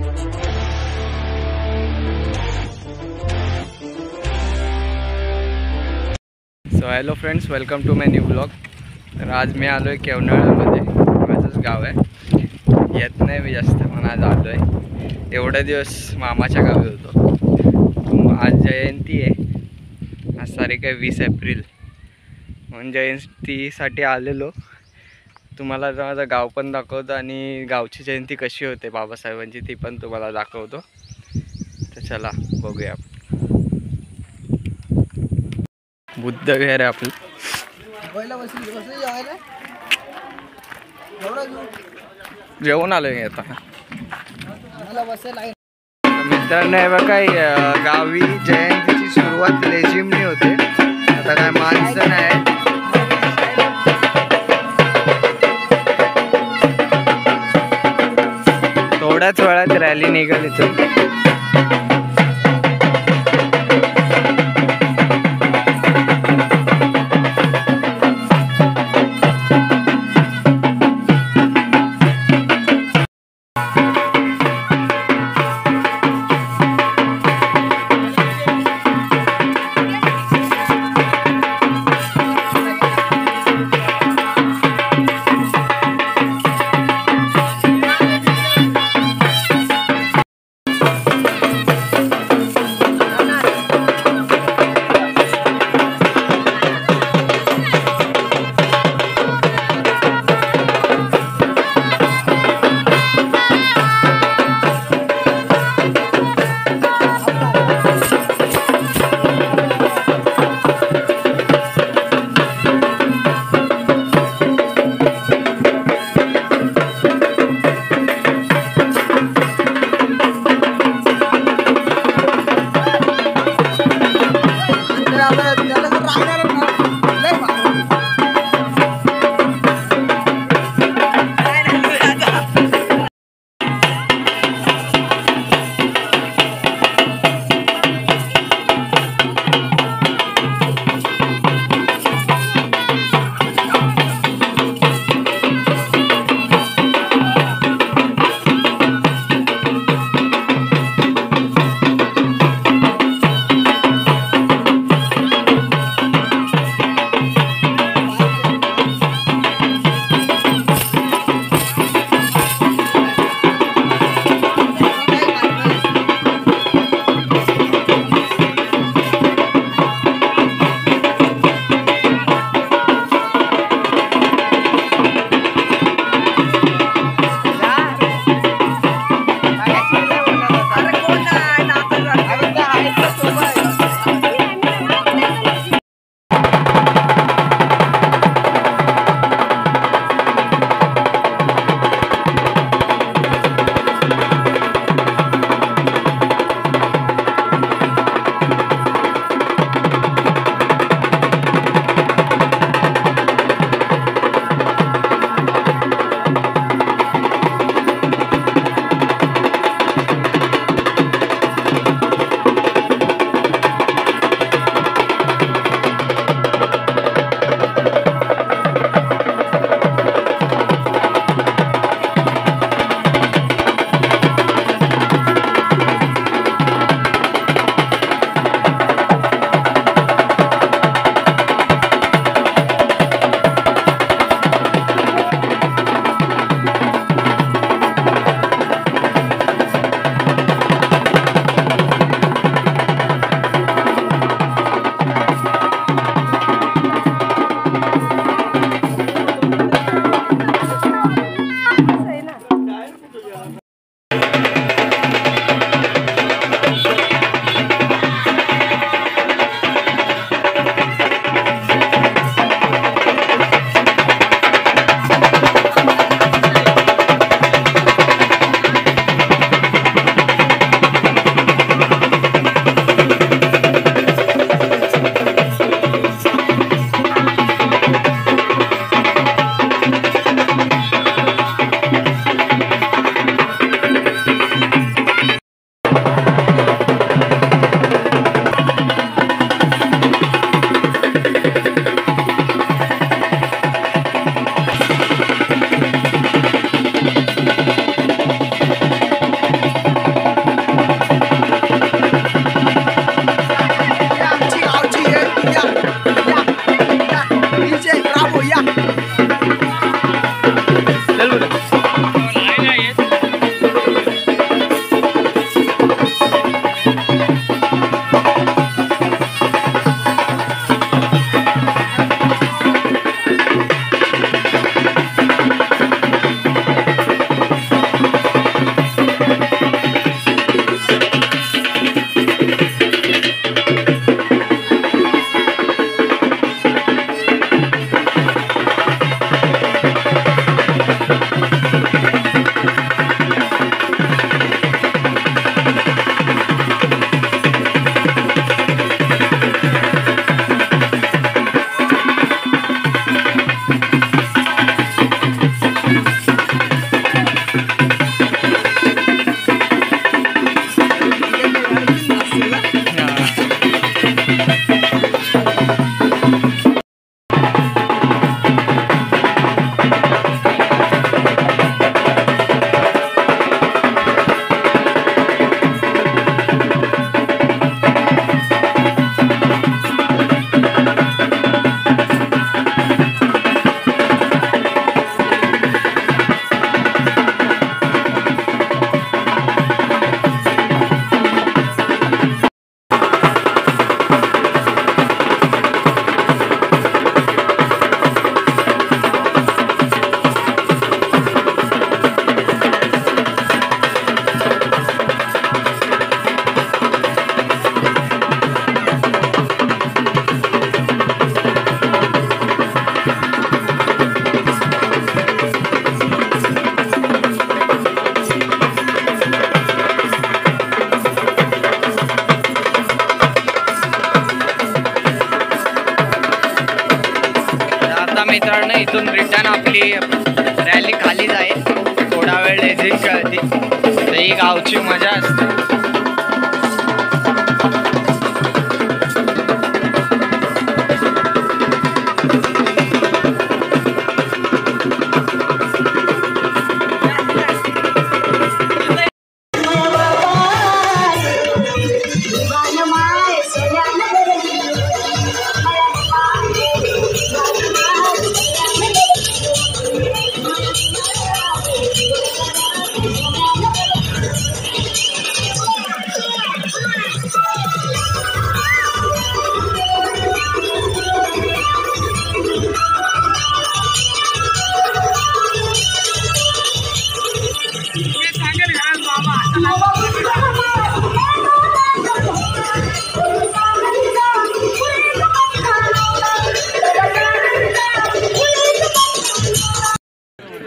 So hello friends, welcome to my new blog. तर आज मी आलो आहे केवनाळमध्ये, माझंच गाव आहे। येत नाही मी जास्त, पण आज आलो आहे। एवढे दिवस मामाच्या गावी होतो। आज जयंती आहे, आज तारीख आहे 20 एप्रिल। म्हणून जयंतीसाठी आलेलो। तुम्हाला माझं गाव पण दाखवतो आणि गावची जयंती कशी होते बाबासाहेबांची ती पण तुम्हाला दाखवतो। तर चला बघूया। बुद्ध विहार आहे आपलं। जेवण आलोय आता मित्रांनो। हे बघा, गावी जयंतीची सुरुवात लेझिमनी होते। आता काय माणसं नाही, थोड्याच वेळात रॅली निघाली इथून। आपली रॅली खाली जाईल, थोडा वेळ लेझिम कळती, तर ही गावची मजा असते.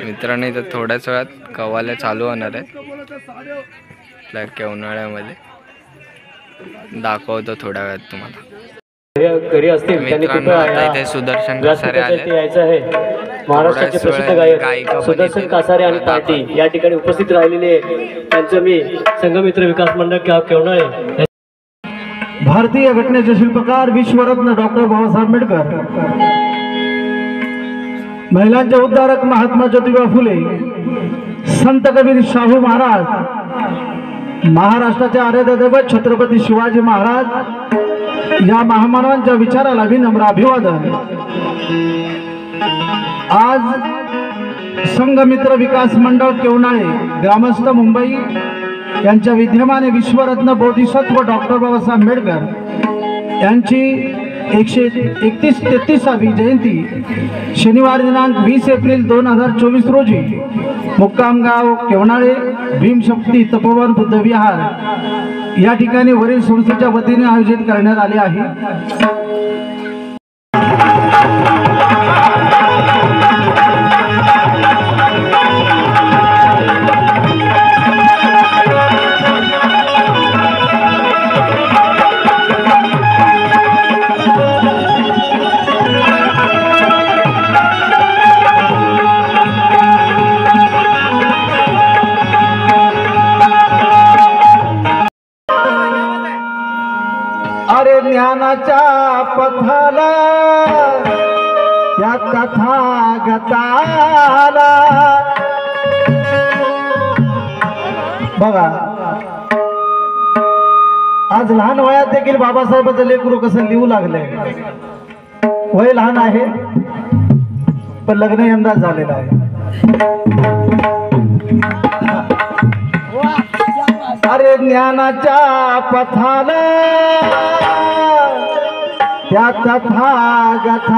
मित्रांनो, इथं थोड्याच वेळात कव्वाल्या चालू होणार आहेत आपल्या केवनाळ्यामध्ये. दाखवतो थोड्या वेळात तुम्हाला. घरी असतील मित्रांनो, आता इथे सुदर्शन कासारे आले. यायचं आहे. महाराष्ट्राचे प्रसिद्ध गायक सुदर्शन कासारे आणि पार्टी या ठिकाणी उपस्थित राहिलेले त्यांचं मी संघमित्र विकास मंडळ केवनाळे. भारतीय घटनेचे शिल्पकार विश्वरत्न डॉक्टर बाबासाहेब आंबेडकर, महिलांचे उद्धारक महात्मा ज्योतिबा फुले, संत कबीर शाहू महाराज, महाराष्ट्राचे आराध्य दैवत छत्रपती शिवाजी महाराज या महामानवांच्या विचाराला विनम्र अभिवादन. आज संघमित्र विकास मंडळ केवनाळे ग्रामस्थ मुंबई यांच्या विद्यमाने विश्वरत्न बोधिसत्व डॉक्टर बाबासाहेब आंबेडकर यांची 133वी जयंती शनिवार दिनांक 20 एप्रिल 2024 रोजी मुक्काम गाव केवनाळे भीमशक्ती तपोवन बुद्ध विहार या ठिकाणी वरील संस्थेच्या वतीने आयोजित करण्यात आले आहे. अरे ज्ञानाच्या पथाला या तथागताला बघा, आज लहान वयात देखील बाबासाहेबांचं लेकरू कसं लिहू लागलंय. वय लहान आहे पण लग्न यंदाच झालेलं आहे. अरे ज्ञानाच्या पथाला त्या तथागताला,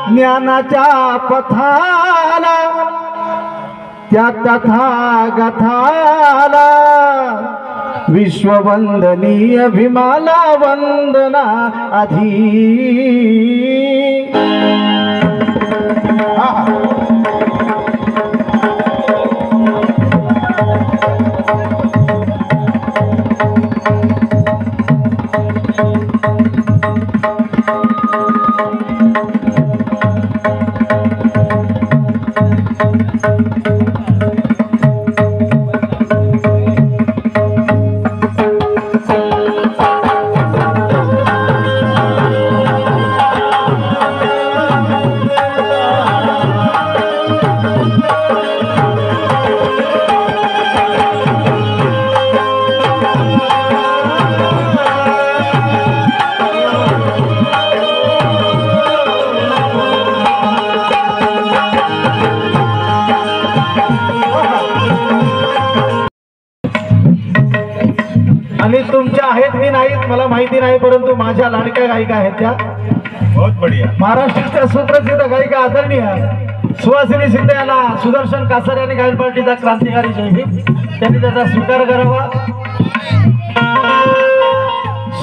ज्ञानाच्या पथाला त्या तथागताला, विश्ववंदनीय भीमाला वंदना आधी. आणि तुमच्या आहेत की नाहीत मला माहिती नाही, परंतु माझ्या लाडक्या गायिका आहेत त्या. बहुत बढ़िया. महाराष्ट्राच्या सुप्रसिद्ध गायिका आदरणीय सुहासिनी शिंदे यांना सुदर्शन कासारे आणि गायन पार्टीचा क्रांतिकारी जय भीम, त्यांनी त्याचा स्वीकार करावा.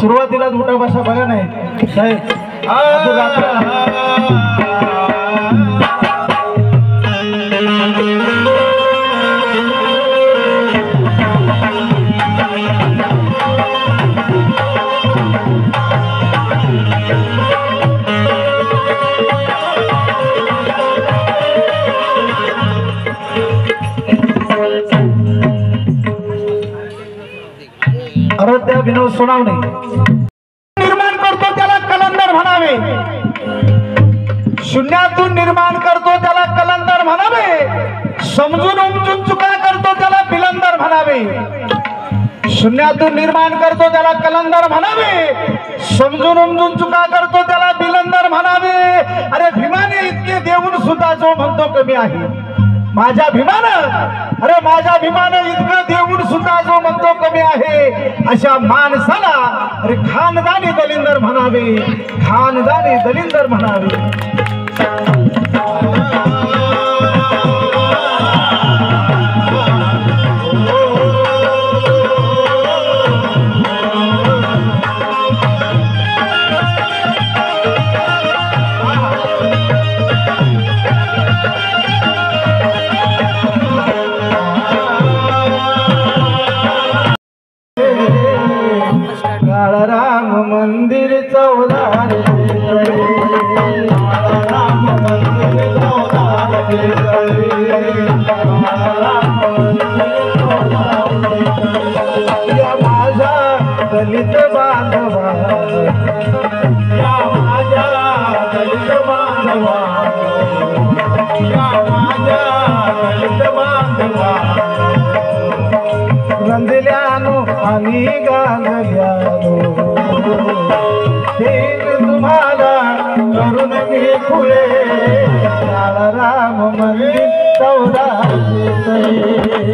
सुरुवातीला मोठा भाषा बघा नाही साहेब. सध्या विनोद सोनावणे निर्माण करतो त्याला कलंदर म्हणावे, शून्यातून निर्माण करतो त्याला कलंदर म्हणावे, समजून उमजून चुका करतो त्याला बिलंदर म्हणावे, शून्यातून निर्माण करतो त्याला कलंदर म्हणावे, समजून उमजून चुका करतो त्याला बिलंदर म्हणावे. अरे भीमाने इतके देऊन सुद्धा जो म्हणतो कमी आहे, माझ्या भीमानं, अरे माझ्या भीमानं इतकं देऊन सुद्धा जो म्हणतो कमी आहे, अशा माणसाला अरे खानदानी दलिंदर म्हणावे, खानदानी दलिंदर म्हणावे. राम मंदिर चौदार राम मंदिर चौदार या माझ्या दलित बांधवा, या माझ्या दलित बांधवा, या माझ्या दलित बांधवा, रंजल्यानो आणि गांजल्यानो हेच तुम्हाला करून मी खुळे. राम मंदिर चौदारचे तळे,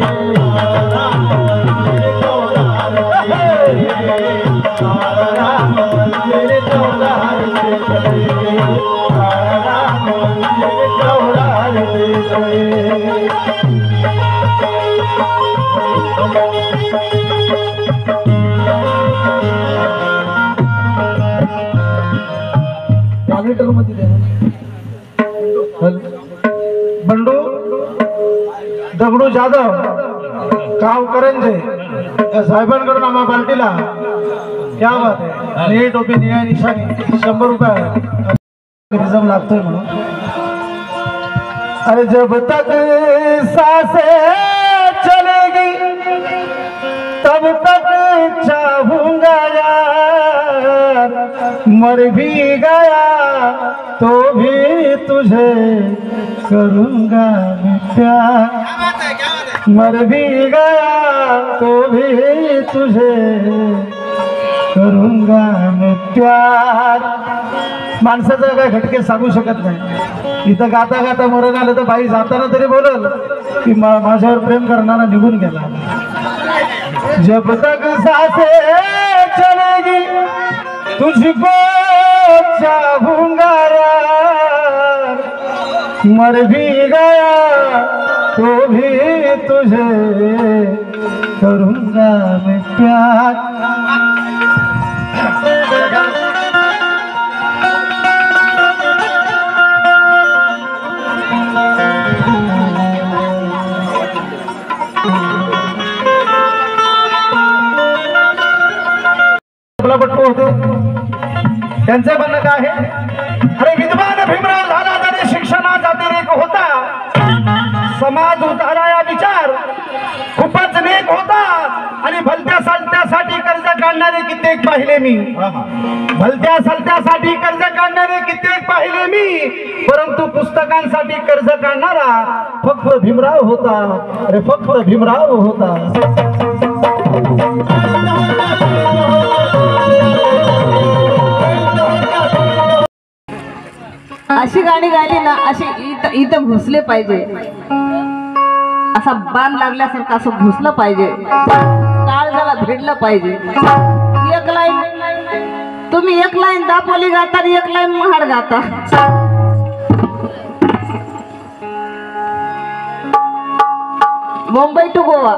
राम मंदिर चौदारचे तळे, राम मंदिर चौदारचे तळे, राम मंदिर चौदारचे तळे. बंडू दगडू जाधव गाव करंजे या साहेबांकडून आम्हा पार्टीला क्या बात आहे, निळे टोपी निळ्या निशाणी 100 रुपये रिझर्व लागतोय म्हणून. अरे जब तक सांसें चलेगी तब तक चाहूंगा यार, मर भी गया तो भी तुझे करूंगा मैं प्यार, मर भी गया तो भी तुझे करूंगा मैं प्यार. माणसाचं काय घटके सांगू शकत नाही. इथं गाता गाता मरण आलं तर बाई जाताना तरी बोलल की माझ्यावर प्रेम करणारा निघून गेला. जब तक सांसें चलेगी तुझको चाहूंगा यार, मर भी गया तो भी तुझे करूंगा मैं प्यार. पट्टू होते त्यांचं म्हणणं काय आहे, अरे विद्वान भीमराव झाला तरी शिक्षणाचा अतिरेक होता, समाज उताराया विचार खूपच नेक होता, आणि भलत्या सलत्यासाठी कर्ज काढणारे कित्येक पाहिले मी, भलत्या सलत्यासाठी कर्ज काढणारे कित्येक पाहिले मी, परंतु पुस्तकांसाठी कर्ज काढणारा फक्त भीमराव होता, अरे फक्त भीमराव होता. अशी गाणी गायली ना, अशी इथं घुसले पाहिजे, असा बाण लागल्यासारखं असं घुसलं पाहिजे, टाळ झाला भिडलं पाहिजे. एक लाईन तुम्ही, एक लाईन दापोली गाता आणि एक लाईन महाड गाता. मुंबई टू गोवा,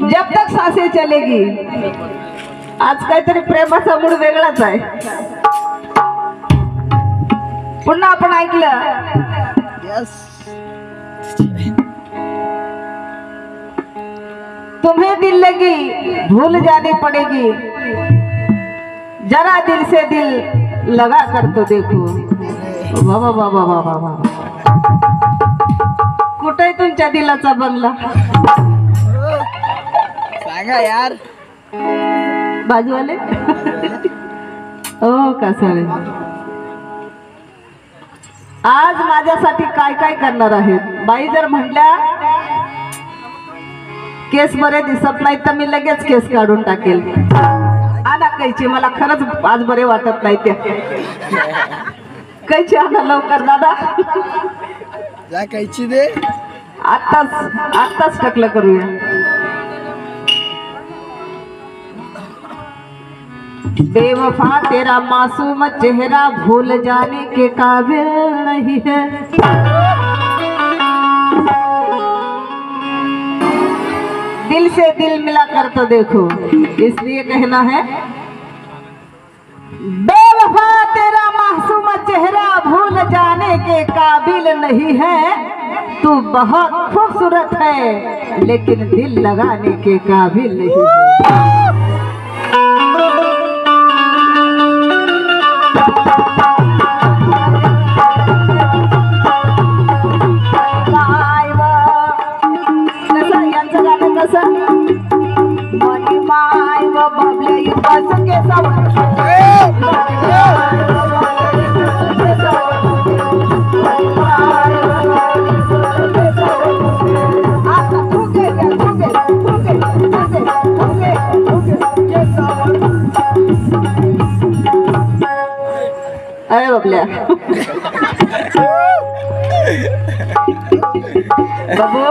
जब तक सांसें चलेगी. आज काहीतरी प्रेमाचा मूड वेगळाच आहे. पुन्हा आपण ऐकलं, तुम्हें दिल लगी भूल जानी पड़ेगी, जरा दिल से दिल लगा कर तो देखो. बाबा बाबा बाबा बाबा, कुठे तुमच्या दिलाचा बंगला? सांगा यार. बाजूवाले ओ कासारे, आज माझ्यासाठी काय काय करणार आहेत? बाई जर म्हटल्या केस बरे दिसत नाही तर मी लगेच केस काढून टाकेल. आणा कैची, मला खरंच आज बरे वाटत नाही ते. कैची आणा लवकर दादा. जा कैची दे. आत्ताच टकलं करूया. बेवफा तेरा मासूम चेहरा भूल जाने के काबिल नहीं है. दिल से दिल मिला कर तो देखो, इसलिए कहना है बेवफा तेरा मासूम चेहरा भूल जाने के काबिल नहीं है. तू बहुत खूबसूरत है लेकिन दिल लगाने के काबिल नहीं है. मनी माय व बबले युगाच के अरे बबल्या बाबू,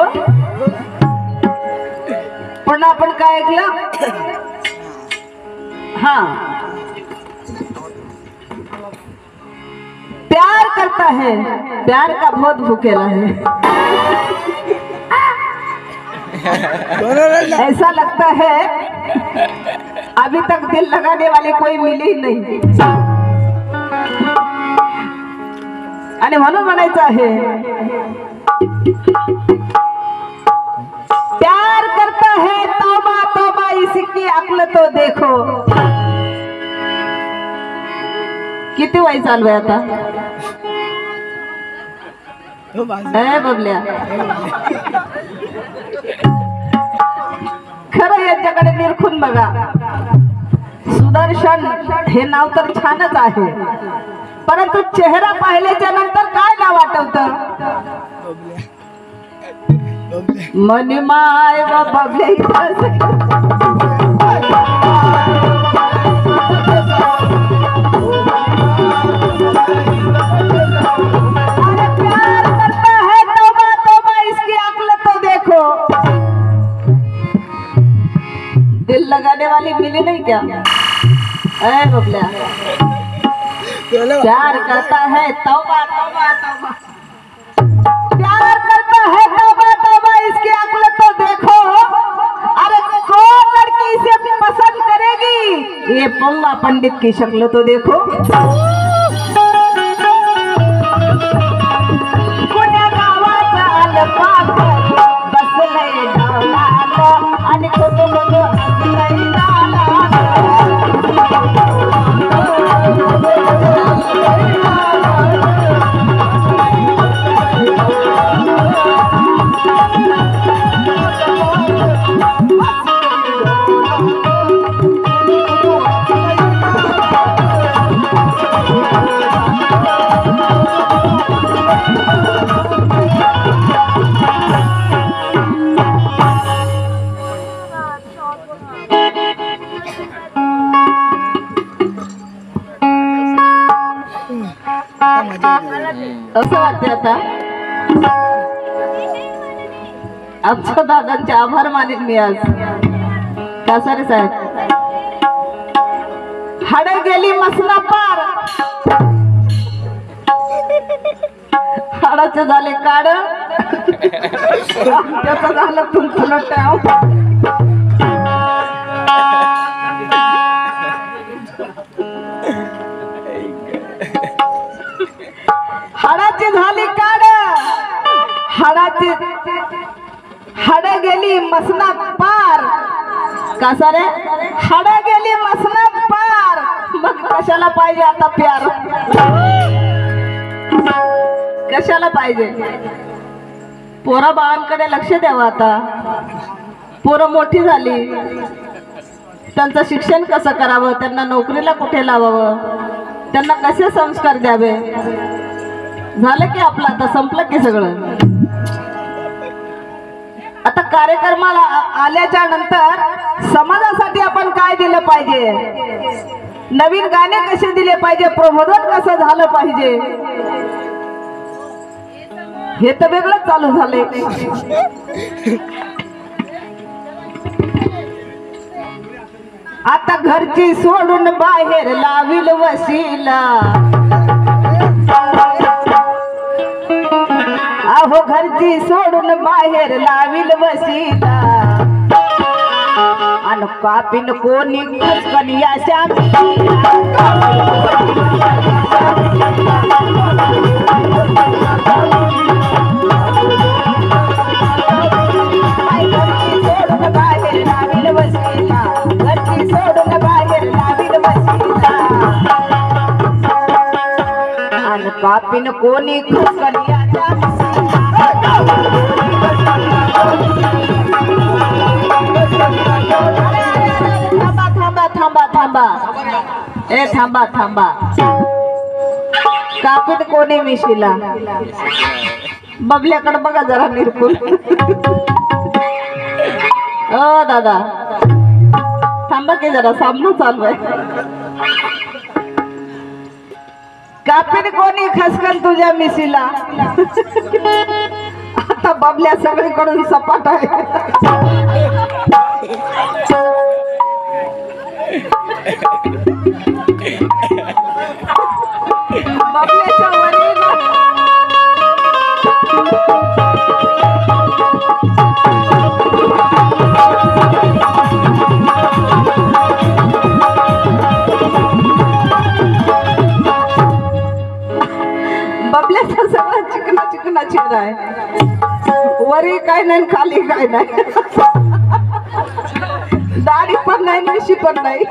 पण आपण काय ऐकलं? हाँ, प्यार करता है, प्यार का बहुत भूखेला है. ऐसा लगता है अभी तक दिल लगाने वाले कोई मिले ही नहीं. आणि म्हणून म्हणायचं आहे प्यार करता है तौबा तौबा इसकी अक्ल तो देखो. किती वय चालू आहे आता? ए बबल्या, खरं याच्याकडे निरखून बघा. सुदर्शन हे नाव तर छानच आहे, परंतु चेहरा पाहिल्याच्या नंतर काय नाव आठवतं? मनी माय व बबले प्यार करता है तौबा तौबा इसकी अक्ल तो देखो. दिल लगाने वाली मिली नहीं क्या? ए बबल्या, प्यार करता है तौबा तौबा तौबा, प्यार करता है तौबा तौबा इसकी अक्ल तो देखो. अरे कौन लड़की इसे पसंद करेगी? ये पंगा पंडित की शक्ल तो देखो. कुण्या गावाचा अलपाक बसलंय डावलात आणि कुटुंब हसलंय डावलात. असं वाटते आता आमच्या दादांचे आभार मानेन मी आज. कासारे साहेब, हाड गेली मसना पार, हाडाचे झाले काढ, त्याचं झालं तुमचं टाव. हाडाची झाली काढ, हाडाची हाड गेली मसनात पार. कासारे, हाड गेली मसनात पार, मग कशाला पाहिजे आता प्यार? कशाला पाहिजे? पोरा बाळांकडे लक्ष द्यावं आता. पोरं मोठी झाली, त्यांचं शिक्षण कसं करावं, त्यांना नोकरीला कुठे लावावं, त्यांना कसे संस्कार द्यावे, झालं की आपलं आता संपलं की सगळं. आता कार्यक्रमाला आल्याच्या नंतर समाजासाठी आपण काय दिलं पाहिजे, नवीन गाणे कसे दिले पाहिजे, प्रबोधन कसं झालं पाहिजे, हे तर वेगळंच चालू झालंय. आता घरची सोडून बाहेर लावील वशिला, अहो घरची सोडून बाहेर लावील वशिला, अन कापीन कोणी कनिया सोडून बाहेर लावील वशिला, घरची सोडून बाहेर लावील वशिला, अन कापीन कोणी कनिया थांबा ए थांबा कापीत कोणी मिशीला, बबल्याकडे बघा जरा निरपूर. ओ दादा थांबा की जरा, सामना चालू आहे. कापीत कोणी खसकन तुझ्या मिशीला, आता बबल्या सगळीकडून सपाट आहे. बबल्याच्या वरील बबल्याचा सगळा चिकना चिकना आहे, वरी काय नाही खाली काय नाही, दाढी पण नाही मिशी पण नाही.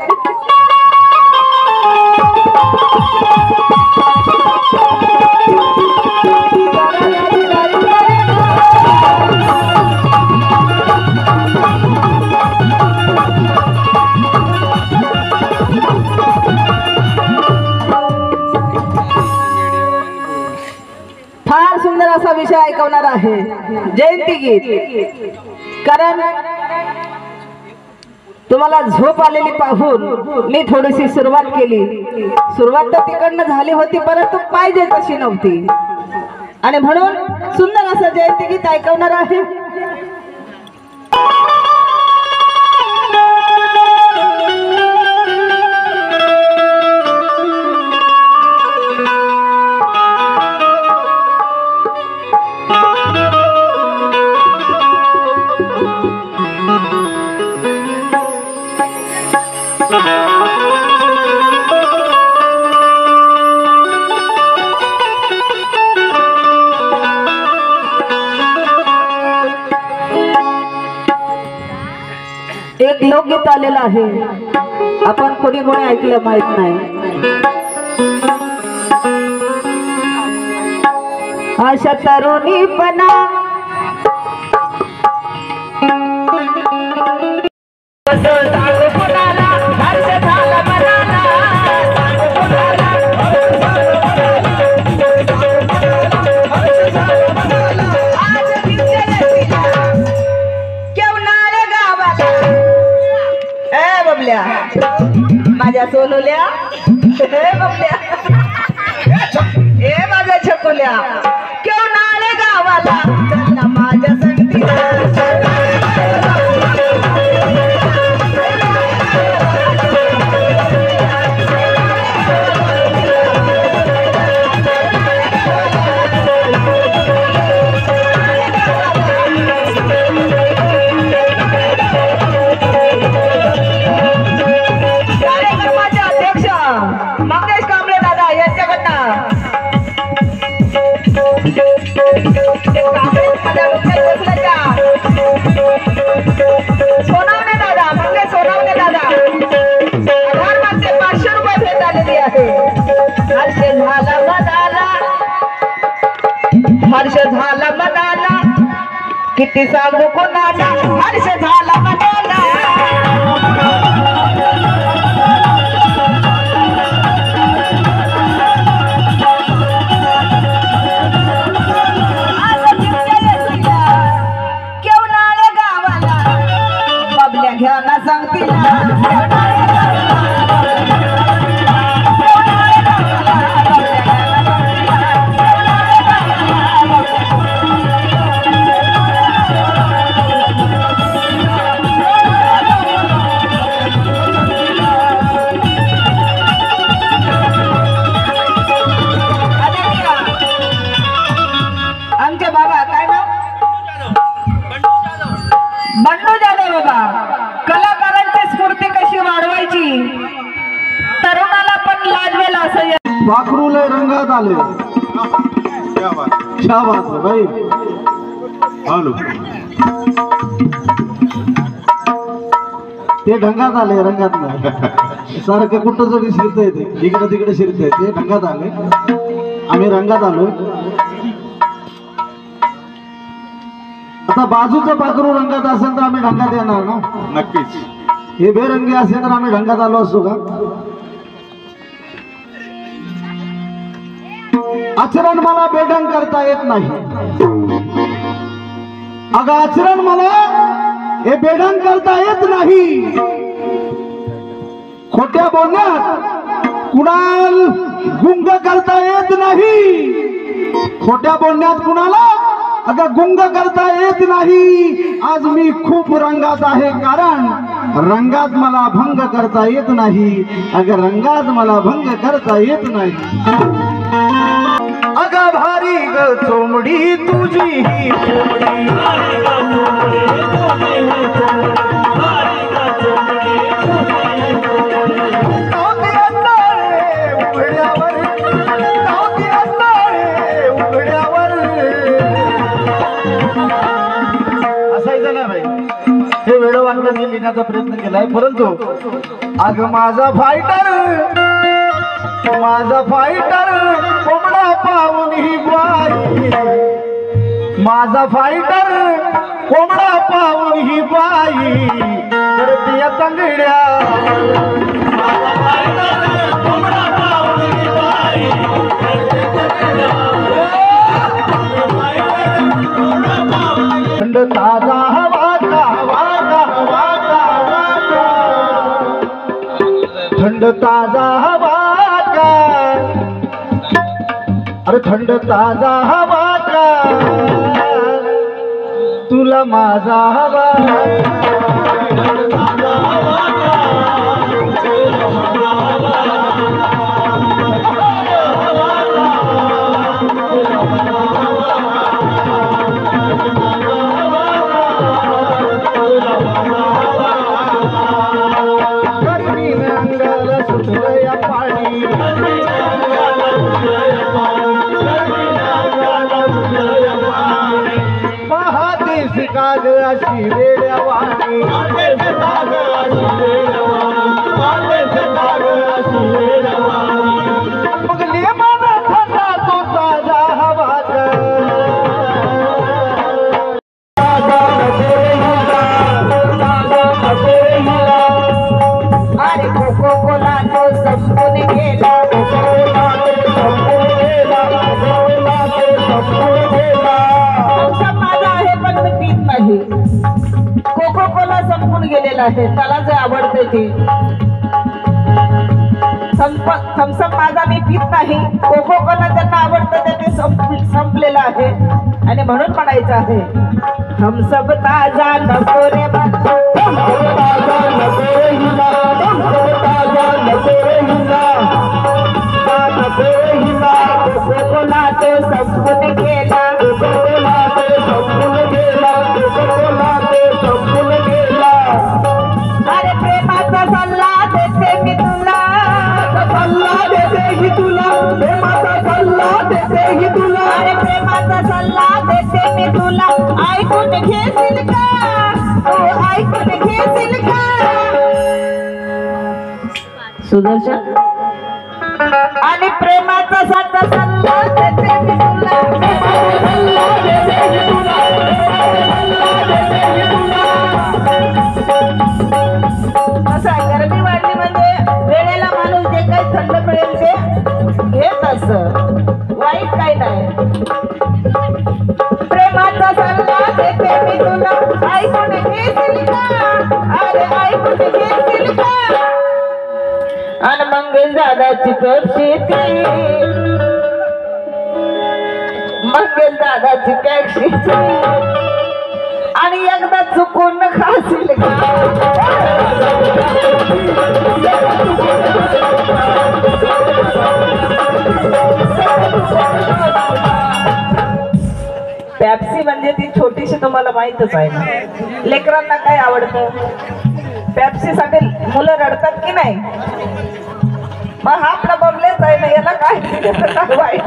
फार सुंदर असा विषय ऐकवणार आहे, जयंती गीत. कारण तुम्हाला झोप आलेली पाहून मी थोडीशी सुरुवात केली. सुरुवात तर तिकडनं झाली होती, परंतु पाहिजे तशी नव्हती, आणि म्हणून सुंदर असं जयंती गीत ऐकवणार आहे. एक लोकगीत आलेलं आहे, आपण कोणी कोणी ऐकलं माहित नाही. अशा तरुणीपणा माझ्या सोनुल्या, बबल्या ए माझ्या छकुल्या, घेऊन आले गावाला चल माझ्या संगती. सोनावणे दादा, मंगेश सोनावणे दादा, आधार मध्ये 500 रुपये भेट आलेली आहे. हर्ष झाला मनाला, हर्ष झाला मनाला, किती सांगू कोणाला हर्ष झाला मनाला केवनाळे गावाला बबल्या घ्या ना सांगतीला आमचे बाबा काय नाव बंडू जाधव बाबा कलाकारांची स्फूर्ती कशी वाढवायची तरुणाला पण लाजवेल असं पाखरूला रंगात आले क्या बात है भाई हॅलो ते ढंगात आले रंगात नाही सारखं कुठं जरी शिरत येते इकडे तिकडे शिरत ते ढंगात आले आम्ही रंगात आलो आता बाजूचं पाखरू रंगात असेल तर आम्ही ढंगात येणार ना नक्कीच हे बेरंगी असेल तर आम्ही ढंगात आलो असतो का आचरण मला बेढंग करता येत नाही अगं आचरण मला हे बेढंग करता येत नाही खोट्या बोलण्यात कुणाल गुंग करता येत नाही खोट्या बोलण्यात कुणाला अगं गुंग करता येत नाही आज मी खूप रंगात आहे कारण रंगात मला भंग करता येत नाही अगं रंगात मला भंग करता येत नाही अगं भारी ग चोमडी तुझी ही असायचं ना भाई हे वेळोवांना मी लिहिण्याचा प्रयत्न केलाय परंतु अग माझा फायटर कोंबडा पाहून ही बाई माझा फायटर कोंबडा पाहून ही बाई करते या तंगड्या थंड ताजा हवा थंड ताजा हवा अरे थंड ताजा हवा का तुला माझा हवा गर्मीने अंगाला सुटलं या पाणी महादेश काग अशी वेड्यावाणी मगली मला थंडा तो ताजा हवा अरे कोको कोला तो संपून गेला माझा आहे पण मी पीत नाही कोको कोला संपून गेलेला आहे त्याला जे आवडते ते थम्सअप माझा मी पीत नाही कोको कोला त्यांना आवडतं ते संपलेलं आहे आणि म्हणून म्हणायचं आहे थम्सअप ताजा नको रे अरे प्रेमाचा सल्ला देते मी तुला अरे प्रेमाचा सल्ला देते मी तुला ऐकून घेशील का ऐकून घेशील का सुदर्शन आणि प्रेमाचा साचा सल्ला देते मी तुला प्रेमाचा सल्ला देते मी तुला ऐकून घेशील का अरे ऐकून घेशील का आणि मंगेश दादाची पेप्सी मंगेश दादाची पेप्सी आणि एकदा चुकून खाशील का पेप्सी म्हणजे ती छोटीशी तुम्हाला माहितच आहे ना लेकरांना काय आवडतं पेप्सी साठी मुलं रडतात की नाही मग हा आपला बबलेच आहे ना याला काय वाईट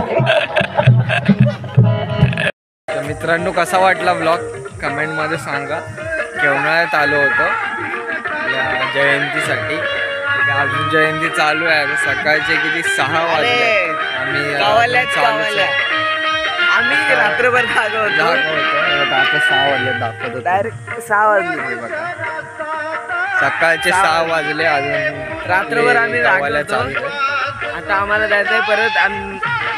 तर मित्रांनो कसा वाटला ब्लॉग कमेंटमध्ये सांगा. केवणाळ्यात आलो होतो आपल्या जयंतीसाठी. अजून जयंती चालू आहे. सकाळचे किती 6 वाजले. आम्ही आम्ही रात्रभर जागो होतो. आता 6 वाजले दाखवत होतो. डायरेक्ट 6 वाजले बघा सकाळचे 6 वाजले. अजून रात्रभर आम्ही गावाला जागलो चालू होतो. आता आम्हाला जायचंय परत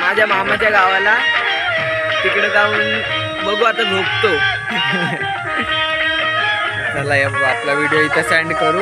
माझ्या मामाच्या गावाला. तिकडे जाऊन बघू आता झोपतो. चला आपला व्हिडिओ इथं सेंड करू.